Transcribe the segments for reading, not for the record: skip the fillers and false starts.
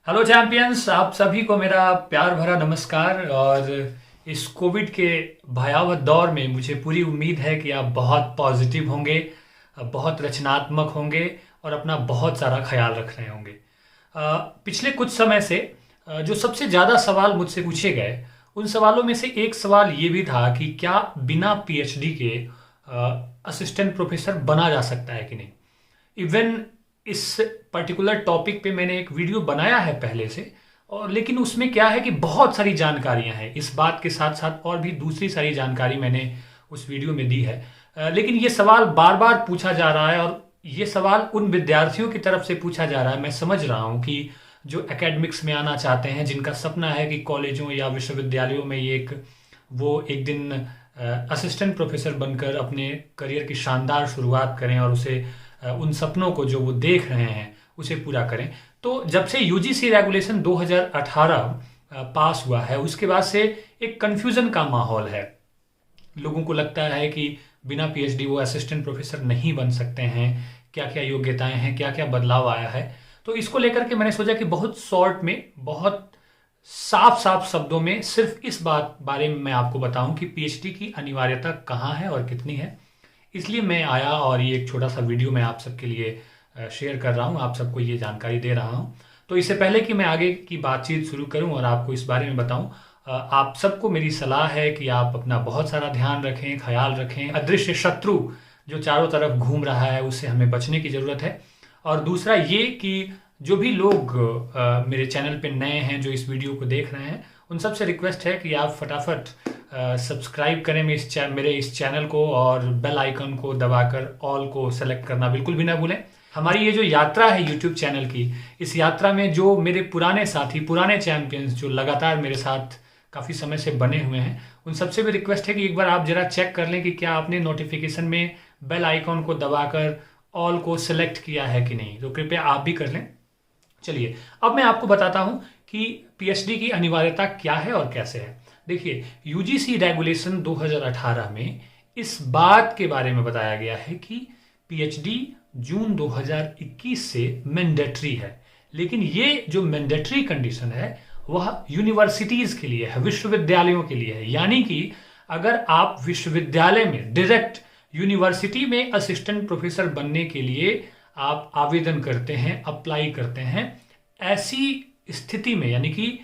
Hello champions, आप सभी को मेरा प्यार भरा नमस्कार। और इस कोविड के भयावह दौर में मुझे पूरी उम्मीद है कि आप बहुत पॉजिटिव होंगे, बहुत रचनात्मक होंगे और अपना बहुत सारा ख्याल रख रहे होंगे। पिछले कुछ समय से जो सबसे ज़्यादा सवाल मुझसे पूछे गए, उन सवालों में से एक सवाल ये भी था कि क्या बिना पीएचडी के असिस्टेंट प्रोफेसर बना जा सकता है कि नहीं। इवन इस पर्टिकुलर टॉपिक पे मैंने एक वीडियो बनाया है पहले से, और लेकिन उसमें क्या है कि बहुत सारी जानकारियां हैं। इस बात के साथ साथ और भी दूसरी सारी जानकारी मैंने उस वीडियो में दी है। लेकिन ये सवाल बार बार पूछा जा रहा है, और ये सवाल उन विद्यार्थियों की तरफ से पूछा जा रहा है। मैं समझ रहा हूँ कि जो एकेडमिक्स में आना चाहते हैं, जिनका सपना है कि कॉलेजों या विश्वविद्यालयों में वो एक दिन असिस्टेंट प्रोफेसर बनकर अपने करियर की शानदार शुरुआत करें और उसे उन सपनों को जो वो देख रहे हैं उसे पूरा करें। तो जब से यूजीसी रेगुलेशन 2018 पास हुआ है, उसके बाद से एक कन्फ्यूजन का माहौल है। लोगों को लगता है कि बिना पीएचडी वो असिस्टेंट प्रोफेसर नहीं बन सकते हैं। क्या क्या योग्यताएं हैं, क्या क्या बदलाव आया है। तो इसको लेकर के मैंने सोचा कि बहुत शॉर्ट में, बहुत साफ साफ शब्दों में सिर्फ इस बारे में मैं आपको बताऊं कि पीएचडी की अनिवार्यता कहाँ है और कितनी है। इसलिए मैं आया और ये एक छोटा सा वीडियो मैं आप सबके लिए शेयर कर रहा हूँ, आप सबको ये जानकारी दे रहा हूँ। तो इससे पहले कि मैं आगे की बातचीत शुरू करूँ और आपको इस बारे में बताऊँ, आप सबको मेरी सलाह है कि आप अपना बहुत सारा ध्यान रखें, ख्याल रखें। अदृश्य शत्रु जो चारों तरफ घूम रहा है, उससे हमें बचने की ज़रूरत है। और दूसरा ये कि जो भी लोग मेरे चैनल पे नए हैं, जो इस वीडियो को देख रहे हैं, उन सबसे रिक्वेस्ट है कि आप फटाफट सब्सक्राइब करें मेरे इस चैनल को, और बेल आइकन को दबाकर ऑल को सेलेक्ट करना बिल्कुल भी ना भूलें। हमारी ये जो यात्रा है यूट्यूब चैनल की, इस यात्रा में जो मेरे पुराने साथी, पुराने चैंपियंस जो लगातार मेरे साथ काफ़ी समय से बने हुए हैं, उन सबसे भी रिक्वेस्ट है कि एक बार आप जरा चेक कर लें कि क्या आपने नोटिफिकेशन में बेल आइकॉन को दबाकर ऑल को सिलेक्ट किया है कि नहीं। तो कृपया आप भी कर लें। चलिए, अब मैं आपको बताता हूं कि पीएचडी की अनिवार्यता क्या है और कैसे है। देखिए, यूजीसी रेगुलेशन 2018 में इस बात के बारे में बताया गया है कि पीएचडी जून 2021 से मैंडेटरी है। लेकिन ये जो मैंडेटरी कंडीशन है वह यूनिवर्सिटीज के लिए है, विश्वविद्यालयों के लिए है। यानी कि अगर आप विश्वविद्यालय में डायरेक्ट यूनिवर्सिटी में असिस्टेंट प्रोफेसर बनने के लिए आप आवेदन करते हैं, अप्लाई करते हैं, ऐसी स्थिति में, यानी कि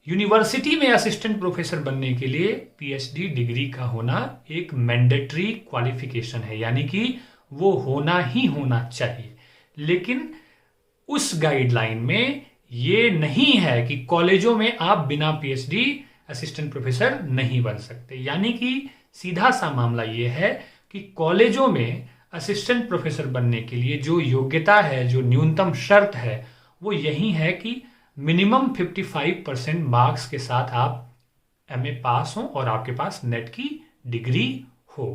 यूनिवर्सिटी में असिस्टेंट प्रोफेसर बनने के लिए पीएचडी डिग्री का होना एक मैंडेटरी क्वालिफिकेशन है, यानी कि वो होना ही होना चाहिए। लेकिन उस गाइडलाइन में ये नहीं है कि कॉलेजों में आप बिना पीएचडी असिस्टेंट प्रोफेसर नहीं बन सकते। यानी कि सीधा सा मामला ये है कि कॉलेजों में असिस्टेंट प्रोफेसर बनने के लिए जो योग्यता है, जो न्यूनतम शर्त है, वो यही है कि मिनिमम 55% मार्क्स के साथ आप एमए पास हो और आपके पास नेट की डिग्री हो।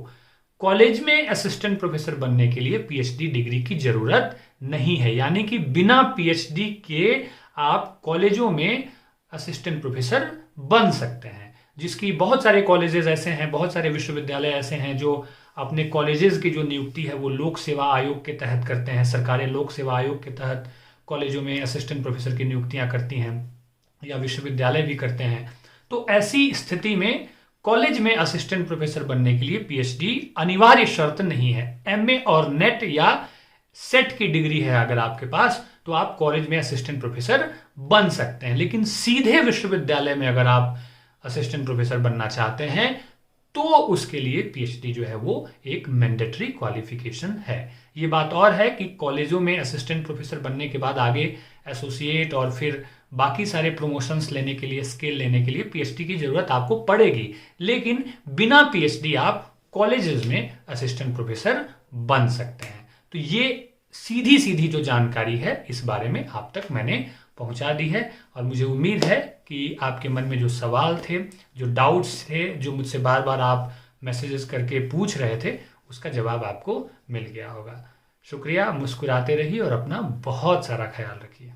कॉलेज में असिस्टेंट प्रोफेसर बनने के लिए पीएचडी डिग्री की जरूरत नहीं है। यानी कि बिना पीएचडी के आप कॉलेजों में असिस्टेंट प्रोफेसर बन सकते हैं, जिसकी बहुत सारे कॉलेजेस ऐसे हैं, बहुत सारे विश्वविद्यालय ऐसे हैं जो अपने कॉलेजेस की जो नियुक्ति है वो लोक सेवा आयोग के तहत करते हैं। सरकारें लोक सेवा आयोग के तहत कॉलेजों में असिस्टेंट प्रोफेसर की नियुक्तियां करती हैं, या विश्वविद्यालय भी करते हैं। तो ऐसी स्थिति में कॉलेज में असिस्टेंट प्रोफेसर बनने के लिए पीएचडी अनिवार्य शर्त नहीं है। एमए और नेट या सेट की डिग्री है अगर आपके पास, तो आप कॉलेज में असिस्टेंट प्रोफेसर बन सकते हैं। लेकिन सीधे विश्वविद्यालय में अगर आप असिस्टेंट प्रोफेसर बनना चाहते हैं तो उसके लिए पीएचडी जो है वो एक मैंडेटरी क्वालिफिकेशन है। ये बात और है कि कॉलेजों में असिस्टेंट प्रोफेसर बनने के बाद आगे एसोसिएट और फिर बाकी सारे प्रमोशंस लेने के लिए, स्किल लेने के लिए पीएचडी की जरूरत आपको पड़ेगी। लेकिन बिना पीएचडी आप कॉलेजेस में असिस्टेंट प्रोफेसर बन सकते हैं। तो ये सीधी सीधी जो जानकारी है इस बारे में आप तक मैंने पहुंचा दी है, और मुझे उम्मीद है कि आपके मन में जो सवाल थे, जो डाउट्स थे, जो मुझसे बार बार आप मैसेजेस करके पूछ रहे थे, उसका जवाब आपको मिल गया होगा। शुक्रिया, मुस्कुराते रहिए और अपना बहुत सारा ख्याल रखिए।